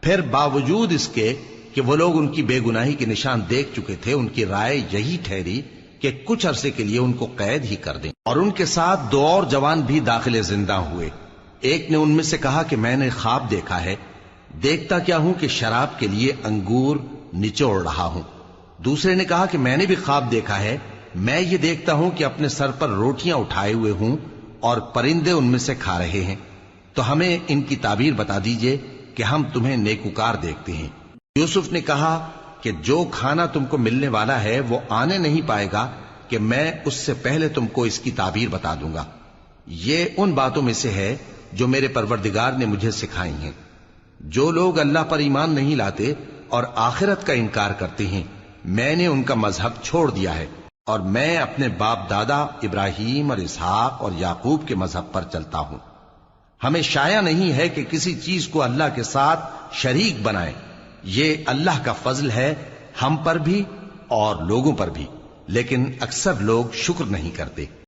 پھر باوجود اس کے کہ وہ لوگ ان کی بے گناہی کے نشان دیکھ چکے تھے، ان کی رائے یہی ٹھہری کہ کچھ عرصے کے لیے ان کو قید ہی کر دیں، اور ان کے ساتھ 2 اور جوان بھی داخل زندہ ہوئے۔ ایک نے ان میں سے کہا کہ میں نے خواب دیکھا ہے، دیکھتا کیا ہوں کہ شراب کے لیے انگور نچوڑ رہا ہوں۔ دوسرے نے کہا کہ میں نے بھی خواب دیکھا ہے، میں یہ دیکھتا ہوں کہ اپنے سر پر روٹیاں اٹھائے ہوئے ہوں اور پرندے ان میں سے کھا رہے ہیں، تو ہمیں ان کی تعبیر بتا دیجئے کہ ہم تمہیں نیکوکار دیکھتے ہیں۔ یوسف نے کہا کہ جو کھانا تم کو ملنے والا ہے وہ آنے نہیں پائے گا کہ میں اس سے پہلے تم کو اس کی تعبیر بتا دوں گا۔ یہ ان باتوں میں سے ہے جو میرے پروردگار نے مجھے سکھائی ہیں۔ جو لوگ اللہ پر ایمان نہیں لاتے اور آخرت کا انکار کرتے ہیں، میں نے ان کا مذہب چھوڑ دیا ہے، اور میں اپنے باپ دادا ابراہیم اور اسحاق اور یعقوب کے مذہب پر چلتا ہوں۔ ہمیں شایع نہیں ہے کہ کسی چیز کو اللہ کے ساتھ شریک بنائیں۔ یہ اللہ کا فضل ہے ہم پر بھی اور لوگوں پر بھی، لیکن اکثر لوگ شکر نہیں کرتے۔